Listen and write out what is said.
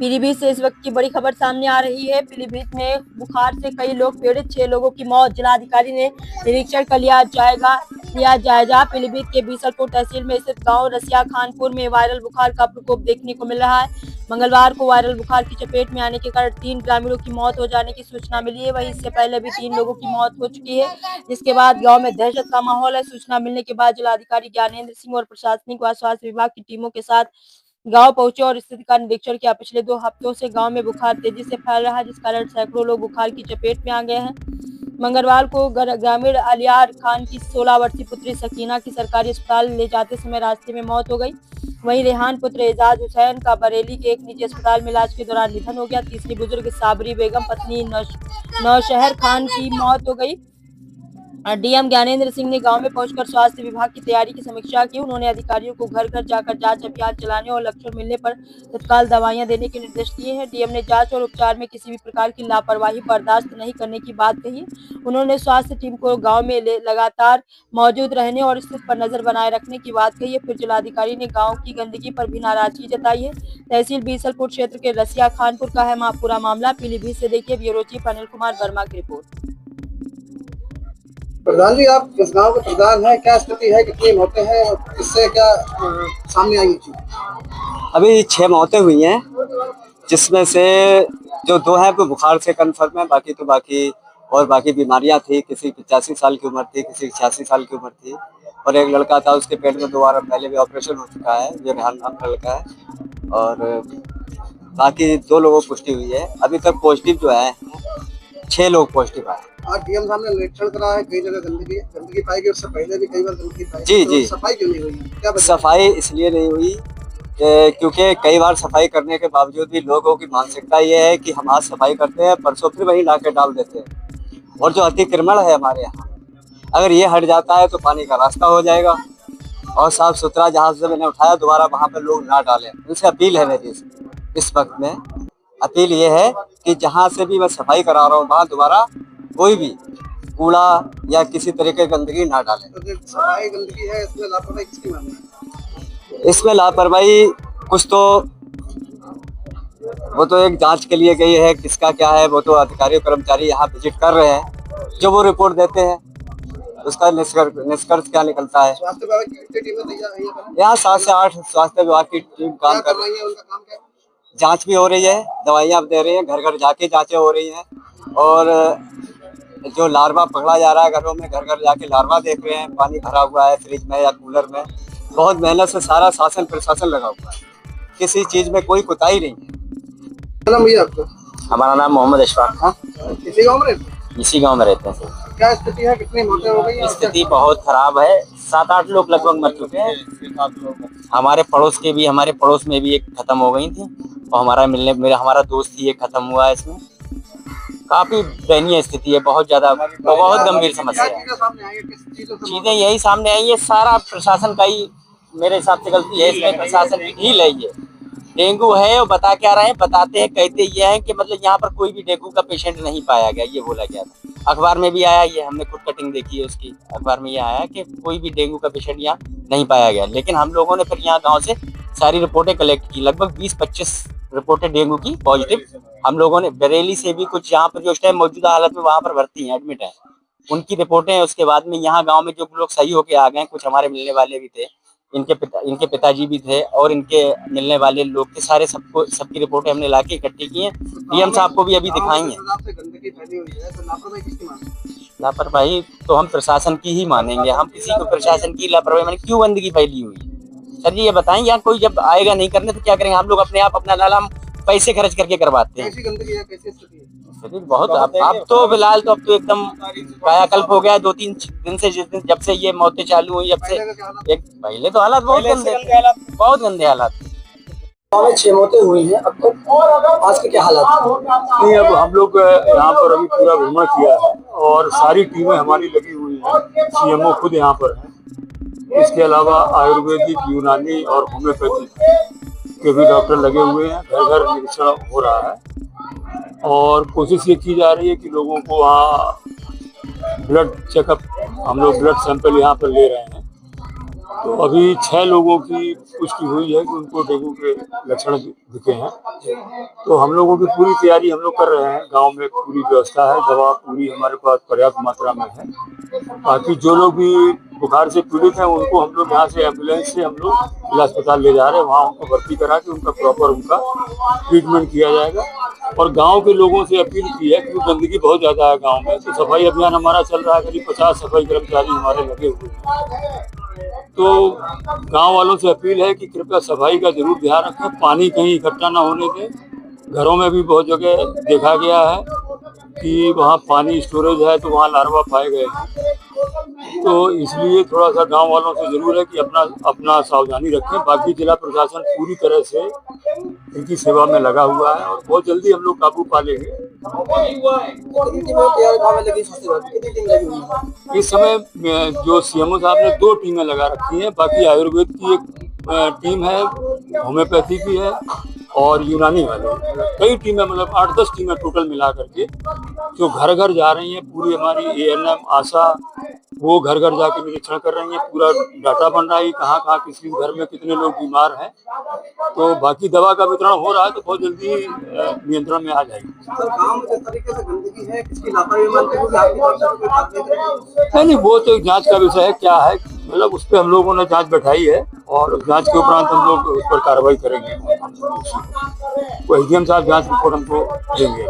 पीलीभीत से इस वक्त की बड़ी खबर सामने आ रही है। पीलीभीत में बुखार से कई लोग पीड़ित, 6 लोगों की मौत। जिलाधिकारी ने निरीक्षण कर लिया जायजा। पीलीभीत के बीसलपुर तहसील में स्थित गांव रसिया खानपुर में वायरल बुखार का प्रकोप देखने को मिल रहा है। मंगलवार को वायरल बुखार की चपेट में आने के कारण 3 ग्रामीणों की मौत हो जाने की सूचना मिली है। वहीं इससे पहले भी 3 लोगों की मौत हो चुकी है, जिसके बाद गाँव में दहशत का माहौल है। सूचना मिलने के बाद जिलाधिकारी ज्ञानेंद्र सिंह और प्रशासनिक व स्वास्थ्य विभाग की टीमों के साथ गांव पहुंचे और स्थिति का निरीक्षण किया। पिछले 2 हफ्तों से गांव में बुखार तेजी से फैल रहा है, जिस कारण सैकड़ों लोग बुखार की चपेट में आ गए हैं। मंगलवार को ग्रामीण अलियार खान की 16 वर्षीय पुत्री सकीना की सरकारी अस्पताल ले जाते समय रास्ते में मौत हो गई। वहीं रेहान पुत्र एजाज हुसैन का बरेली के एक निजी अस्पताल में इलाज के दौरान निधन हो गया। तीसरी बुजुर्ग साबरी बेगम पत्नी नौशहर खान की मौत हो गई। डीएम ज्ञानेंद्र सिंह ने गांव में पहुंचकर स्वास्थ्य विभाग की तैयारी की समीक्षा की। उन्होंने अधिकारियों को घर घर जाकर जांच अभियान चलाने और लक्षण मिलने पर तत्काल दवाइयां देने के निर्देश दिए हैं। डीएम ने जांच और उपचार में किसी भी प्रकार की लापरवाही बर्दाश्त नहीं करने की बात कही। उन्होंने स्वास्थ्य टीम को गाँव में लगातार मौजूद रहने और स्थिति पर नजर बनाए रखने की बात कही है। फिर जिलाधिकारी ने गाँव की गंदगी पर भी नाराजगी जताई है। तहसील बीसलपुर क्षेत्र के रसिया खानपुर का है पूरा मामला। पीलीभीत से देखिए ब्यूरो चीफ अनिल कुमार वर्मा की रिपोर्ट। प्रधान जी, आप इस गांव के प्रधान हैं, क्या स्थिति है, कितनी मौतें हैं और किससे क्या सामने आई थी? अभी 6 मौतें हुई हैं, जिसमें से जो 2 हैं वो बुखार से कन्फर्म है, बाकी बीमारियां थी। किसी 85 साल की उम्र थी, किसी 86 साल की उम्र थी और एक लड़का था, उसके पेट में दोबारा पहले भी ऑपरेशन हो चुका है, जो रेहान नाम का लड़का है। और बाकी 2 लोगों को पुष्टि हुई है। अभी तक पॉजिटिव जो है 6 लोग पॉजिटिव आए। आज डीएम साहब ने निरीक्षण करा है, कई जगह गंदगी पाई गई, उससे पहले भी कई बार गंदगी पाई गई। जी। सफाई क्यों नहीं हुई? क्या सफाई इसलिए नहीं हुई क्योंकि कई बार सफाई करने के बावजूद भी लोगों की मानसिकता ये है कि हम आज सफाई करते हैं, परसों फिर वहीं लाके डाल देते हैं। और जो अतिक्रमण है हमारे यहाँ, अगर ये हट जाता है तो पानी का रास्ता हो जाएगा और साफ सुथरा जहाँ से मैंने उठाया दोबारा वहाँ पर लोग ना डालें। उनसे अपील है मेरी इस वक्त में, अपील ये है कि जहाँ से भी मैं सफाई करा रहा हूँ वहाँ दोबारा कोई भी कूड़ा या किसी तरह की गंदगी ना डालें। तो सफाई गंदगी है, इसमें लापरवाही किसकी मानना है? इसमें लापरवाही कुछ तो वो तो एक जांच के लिए गई है, किसका क्या है वो तो अधिकारी कर्मचारी यहाँ विजिट कर रहे हैं, जो वो रिपोर्ट देते हैं उसका निष्कर्ष क्या निकलता है। स्वास्थ्य विभाग की टीमें तैयार है यहाँ 7 से 8 स्वास्थ्य विभाग की टीम काम कर रही है। उनका काम क्या है? जांच भी हो रही है, दवाइयाँ दे रही हैं, घर घर जाके जांचें हो रही हैं और जो लार्वा पकड़ा जा रहा है घरों में, घर घर जाके लार्वा देख रहे हैं। पानी भरा हुआ है फ्रिज में या कूलर में। बहुत मेहनत से सारा शासन प्रशासन लगा हुआ है, किसी चीज में कोई कोताही नहीं है। नाम भैया आपको? हमारा नाम मोहम्मद अशफाक था। इसी गाँव में रहते हैं? इसी गांव में रहते हैं सर। क्या स्थिति है, कितनी मौतें हो गई? स्थिति बहुत खराब है, 7-8 लोग लगभग मर चुके हैं। हमारे पड़ोस में भी एक खत्म हो गई थी और हमारा दोस्त ही एक खत्म हुआ है। इसमें काफी दयनीय स्थिति है, बहुत ज्यादा, बहुत गंभीर समस्या है। चीजें यही सामने आई है, सारा प्रशासन का ही मेरे हिसाब से गलती है, इसमें प्रशासन की ढील है। ये डेंगू है और बता क्या रहे हैं, बताते हैं, कहते ये हैं कि मतलब यहाँ पर कोई भी डेंगू का पेशेंट नहीं पाया गया, ये बोला गया था। अखबार में भी आया, ये हमने खुद कटिंग देखी है उसकी, अखबार में ये आया कि कोई भी डेंगू का पेशेंट यहाँ नहीं पाया गया। लेकिन हम लोगों ने फिर यहाँ गाँव से सारी रिपोर्टें कलेक्ट की, लगभग 20-25 रिपोर्टें डेंगू की पॉजिटिव। हम लोगों ने बरेली से भी कुछ यहाँ पर जो उस टाइम मौजूदा हालत में वहाँ पर भर्ती हैं, एडमिट हैं, उनकी रिपोर्टें। उसके बाद में यहाँ गांव में जो लोग सही होके आ गए, कुछ हमारे मिलने वाले भी थे, इनके पिताजी भी थे और इनके मिलने वाले लोग थे, सबकी रिपोर्टें हमने लाके इकट्ठी की हैं। डीएम साहब को भी अभी दिखाएंगे। लापरवाही तो हम प्रशासन की ही मानेंगे, हम किसी को प्रशासन की लापरवाही माने? क्यों गंदगी फैली हुई है सर जी, ये बताएं। यहाँ कोई जब आएगा नहीं करने तो क्या करेंगे हम लोग? अपने आप अपना नाला पैसे खर्च करके करवाते हैं। बहुत अब तो फिलहाल तो अब तो एकदम कायाकल्प हो गया है। 2-3 दिन से, जब से ये मौतें चालू हुई, जब से एक पहले तो हालात बहुत गंदे हालात। 6 मौतें हुई हैं अब तक, आज के क्या हालात? नहीं, अब हम लोग यहाँ पर अभी पूरा भ्रमण किया है और सारी टीमें हमारी लगी हुई हैं, सीएमओ खुद यहाँ पर है। इसके अलावा आयुर्वेदिक, यूनानी और होम्योपैथी के भी डॉक्टर लगे हुए हैं। घर घर निरीक्षण हो रहा है और कोशिश ये की जा रही है कि लोगों को वहाँ ब्लड चेकअप, हम लोग ब्लड सैंपल यहाँ पर ले रहे हैं तो अभी 6 लोगों की पुष्टि हुई है कि उनको डेंगू के लक्षण दिखे हैं। तो हम लोगों की पूरी तैयारी हम लोग कर रहे हैं, गांव में पूरी व्यवस्था है, दवा पूरी हमारे पास पर्याप्त मात्रा में है। बाकी जो लोग भी बुखार से पीड़ित हैं उनको हम लोग यहाँ से एम्बुलेंस से हम लोग जिला अस्पताल ले जा रहे हैं, वहाँ उनको भर्ती करा के उनका प्रॉपर उनका ट्रीटमेंट किया जाएगा। और गांव के लोगों से अपील की है, क्योंकि गंदगी बहुत ज़्यादा है गांव में, तो सफाई अभियान हमारा चल रहा है, करीब 50 सफाई कर्मचारी हमारे लगे हुए हैं। तो गांव वालों से अपील है कि कृपया सफाई का जरूर ध्यान रखें, पानी कहीं इकट्ठा ना होने दें। घरों में भी बहुत जगह देखा गया है कि वहाँ पानी स्टोरेज है तो वहाँ लार्वा पाए गए हैं। तो इसलिए थोड़ा सा गांव वालों से जरूर है कि अपना सावधानी रखें। बाकी जिला प्रशासन पूरी तरह से इनकी सेवा में लगा हुआ है और बहुत जल्दी हम लोग काबू पा लेंगे। इस समय जो सीएमओ साहब ने 2 टीमें लगा रखी हैं, बाकी आयुर्वेद की एक टीम है, होम्योपैथी की है और यूनानी वाले कई टीमें, मतलब 8-10 टीमें टोटल मिला करके जो घर घर जा रही हैं। पूरी हमारी ANM आशा वो घर घर जाके निरीक्षण कर रही हैं, पूरा डाटा बन रहा है कहाँ कहाँ किसी घर में कितने लोग बीमार हैं। तो बाकी दवा का वितरण हो रहा है, तो बहुत जल्दी नियंत्रण में आ जाएगी। गांव में जिस तरीके से गंदगी है, किसकी लापरवाही मानते हैं, आपकी तरफ से कोई बात नहीं? नहीं, वो तो जांच का विषय है, क्या है मतलब उस पर हम लोगों ने जांच बैठाई है और जांच के उपरांत हम लोग उस पर कार्रवाई करेंगे। वो SDM साहब जांच रिपोर्ट हमको देंगे।